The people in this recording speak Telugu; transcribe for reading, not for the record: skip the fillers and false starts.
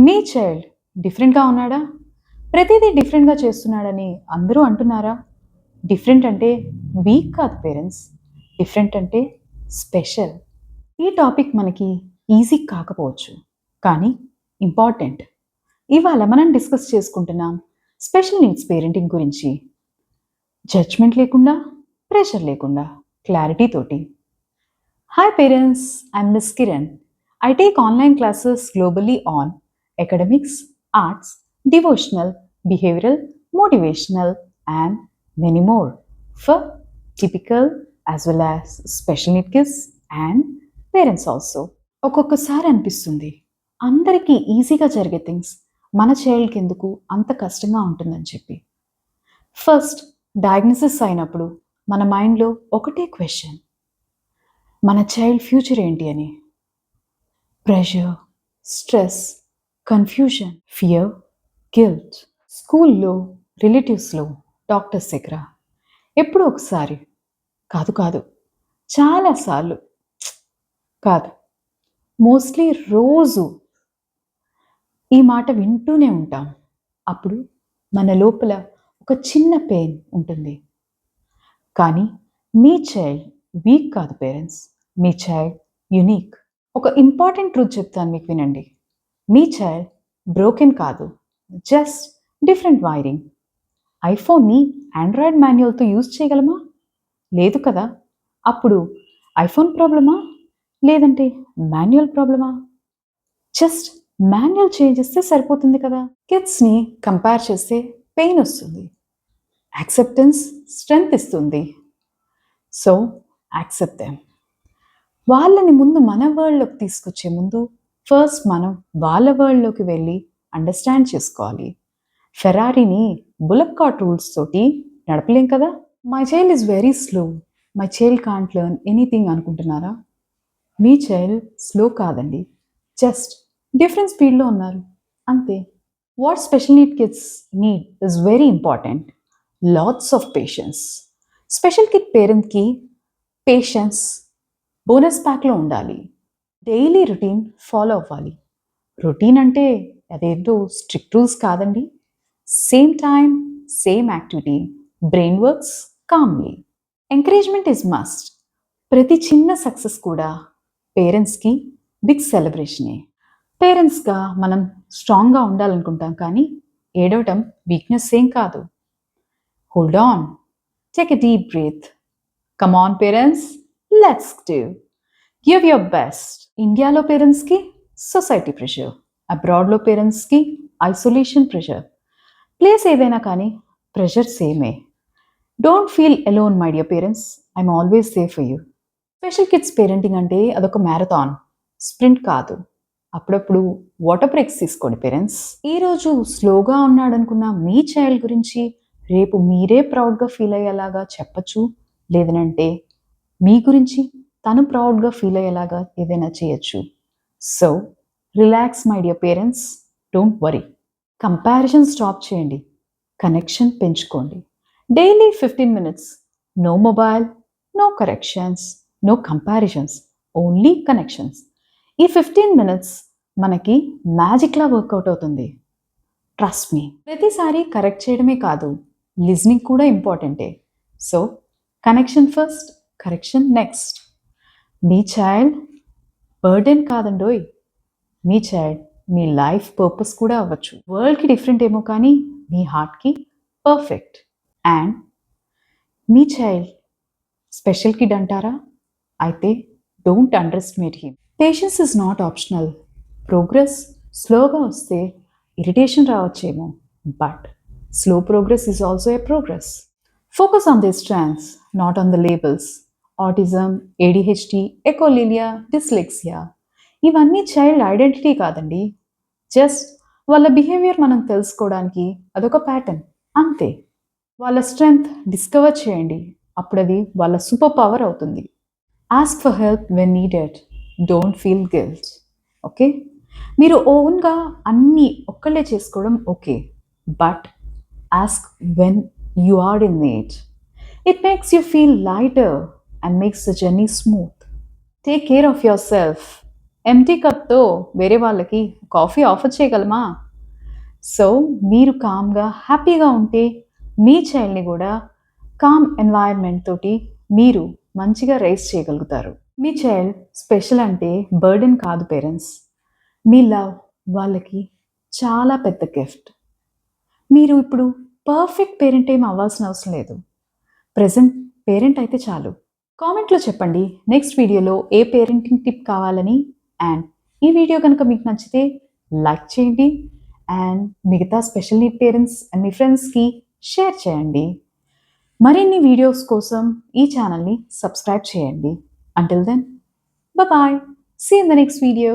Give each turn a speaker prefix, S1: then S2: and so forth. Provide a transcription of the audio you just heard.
S1: మీ చైల్డ్ డిఫరెంట్‌గా ఉన్నాడా? ప్రతీదీ డిఫరెంట్‌గా చేస్తున్నాడని అందరూ అంటున్నారా? డిఫరెంట్ అంటే వీక్ కాదు పేరెంట్స్. డిఫరెంట్ అంటే స్పెషల్. ఈ టాపిక్ మనకి ఈజీ కాకపోవచ్చు. కానీ ఇంపార్టెంట్. ఇవాళ మనం డిస్కస్ చేసుకుంటున్నాం స్పెషల్ నీడ్స్ పేరెంటింగ్ గురించి. జడ్జ్‌మెంట్ లేకుండా, ప్రెషర్ లేకుండా, క్లారిటీ తోటి. Hi parents, I'm Miss Kiran. I take online classes globally on academics, arts, devotional, behavioral, motivational, and many more for typical as well as special need kids and parents also. ఒక్కొక్కసారి అనిపిస్తుంది అందరికీ ఈజీగా జరిగే థింగ్స్ మన చైల్డ్కి ఎందుకు అంత కష్టంగా ఉంటుందని చెప్పి. ఫస్ట్ డయాగ్నోసిస్ అయినప్పుడు మన మైండ్లో ఒకటే క్వశ్చన్, మన చైల్డ్ ఫ్యూచర్ ఏంటి అని. Pressure, stress, confusion, fear, guilt. స్కూల్లో, రిలేటివ్స్లో, డాక్టర్స్ దగ్గర ఎప్పుడో ఒకసారి కాదు చాలాసార్లు కాదు మోస్ట్లీ రోజు ఈ మాట వింటూనే ఉంటాం. అప్పుడు మన లోపల ఒక చిన్న పెయిన్ ఉంటుంది. కానీ మీ చైల్డ్ వీక్ కాదు పేరెంట్స్, మీ చైల్డ్ యునీక్. ఒక ఇంపార్టెంట్ ట్రూత్ చెప్తాను, మీకు వినండి. మీ చైల్డ్ బ్రోకెన్ కాదు, జస్ట్ డిఫరెంట్ వైరింగ్. ఐఫోన్ని ఆండ్రాయిడ్ మాన్యువల్తో యూజ్ చేయగలమా? లేదు కదా. అప్పుడు ఐఫోన్ ప్రాబ్లమా లేదంటే మాన్యువల్ ప్రాబ్లమా? జస్ట్ మాన్యువల్ చేంజ్ చేస్తే సరిపోతుంది కదా. కిడ్స్ని కంపేర్ చేస్తే పెయిన్ వస్తుంది, యాక్సెప్టెన్స్ స్ట్రెంగ్త్ ఇస్తుంది. So accept them. వాళ్ళని ముందు మన వరల్డ్లోకి తీసుకొచ్చే ముందు ఫస్ట్ మనం వాళ్ళ వరల్డ్లోకి వెళ్ళి అండర్స్టాండ్ చేసుకోవాలి. ఫెరారీని బుల్లక్ కార్ట్ రూల్స్ తోటి నడపలేం కదా. My child is very slow, my child can't learn anything అనుకుంటున్నారా? మీ చైల్డ్ స్లో కాదండి, జస్ట్ డిఫరెంట్ స్పీడ్లో ఉన్నారు అంతే. What special need kids need is very important. Lots of patience. Special kid పేరెంట్కి పేషెన్స్ బోనస్ ప్యాక్లో ఉండాలి. డైలీ రొటీన్ ఫాలో అవ్వాలి. రొటీన్ అంటే అదేంటో స్ట్రిక్ట్ రూల్స్ కాదండి. Same time, same activity, brain works calmly. Encouragement is must. ప్రతి చిన్న సక్సెస్ కూడా పేరెంట్స్కి బిగ్ సెలబ్రేషనే. పేరెంట్స్గా మనం స్ట్రాంగ్గా ఉండాలనుకుంటాం, కానీ ఏడవటం వీక్నెస్ ఏం కాదు. Hold on, take a deep breath. Come on parents, let's give your best. ఇండియాలో పేరెంట్స్కి సొసైటీ ప్రెషర్, అబ్రాడ్లో పేరెంట్స్కి ఐసోలేషన్ ప్రెషర్. ప్లేస్ ఏదైనా కానీ ప్రెషర్ సేమే. Don't feel alone my dear parents, I'm always safe for you. Special kids parenting అంటే అదొక మ్యారథాన్, స్ప్రింట్ కాదు. అప్పుడప్పుడు వాటర్ బ్రేక్స్ తీసుకోండి పేరెంట్స్. ఈరోజు స్లోగా ఉన్నాడనుకున్న మీ చైల్డ్ గురించి రేపు మీరే ప్రౌడ్గా ఫీల్ అయ్యేలాగా చెప్పచ్చు. లేదనంటే మీ గురించి తను ప్రౌడ్గా ఫీల్ అయ్యేలాగా ఏదైనా చేయొచ్చు. So relax my dear parents, don't worry. Comparison stop చేయండి, కనెక్షన్ పెంచుకోండి. Daily 15 minutes, no mobile, no corrections, no comparisons, only connections. ఈ 15 minutes మనకి మ్యాజిక్లా వర్కౌట్ అవుతుంది. Trust me. ప్రతిసారి కరెక్ట్ చేయడమే కాదు, లిజనింగ్ కూడా ఇంపార్టెంటే. So connection first, correction next. మీ చైల్డ్ బర్డెన్ కాదండోయ్, మీ చైల్డ్ మీ లైఫ్ పర్పస్ కూడా అవ్వచ్చు. వరల్డ్కి డిఫరెంట్ ఏమో కానీ మీ హార్ట్కి పర్ఫెక్ట్. అండ్ మీ చైల్డ్ స్పెషల్ కిడ్ అంటారా? అయితే don't underestimate him. Patience is not optional. Progress స్లోగా వస్తే ఇరిటేషన్ రావచ్చేమో, but slow progress is also a progress. Focus on the strengths, not on the labels. Autism, ADHD, echolalia, dyslexia ఇవన్నీ చైల్డ్ ఐడెంటిటీ కాదండి. జస్ట్ వాళ్ళ బిహేవియర్ మనం తెలుసుకోవడానికి అదొక ప్యాటర్న్ అంతే. వాళ్ళ స్ట్రెంగ్త్ డిస్కవర్ చేయండి, అప్పుడు అది వాళ్ళ సూపర్ పవర్ అవుతుంది. Ask for help when needed, don't feel guilt. Okay, మీరు ఓన్గా అన్నీ ఒక్కళ్ళే చేసుకోవడం okay, but ask when you are in need. It makes you feel lighter and makes the journey smooth. Take care of yourself. Empty కప్‌తో వేరే వాళ్ళకి కాఫీ ఆఫర్ చేయగలమా? సో, మీరు కామ్‌గా, హ్యాపీగా ఉంటే మీ చైల్డ్‌ని గూడా కామ్ ఎన్వైర్న్‌మెంట్ తోటి మీరు మంచిగా రైజ్ చేయగలుగుతారు. మీ చైల్డ్ స్పెషల్ అంటే బర్డెన్ కాదు పేరెంట్స్. మీ లవ్ వాళ్ళకి చాలా పెద్ద గిఫ్ట్. మీరు ఇప్పుడు పర్ఫెక్ట్ పేరెంట్ ఏమి అవ్వాల్సిన అవసరం లేదు. ప్రెజెంట్ పేరెంట్ అయితే చాలు. కామెంట్‌లో చెప్పండి నెక్స్ట్ వీడియోలో ఏ పేరెంటింగ్ టిప్ కావాలని. అండ్ ఈ వీడియో గనుక మీకు నచ్చితే లైక్ చేయండి. అండ్ మిగతా స్పెషల్ నీడ్ పేరెంట్స్ అండ్ మీ ఫ్రెండ్స్‌కి షేర్ చేయండి. మరిన్ని వీడియోస్ కోసం ఈ ఛానల్‌ని సబ్స్క్రైబ్ చేయండి. Until then bye. See you in the next video.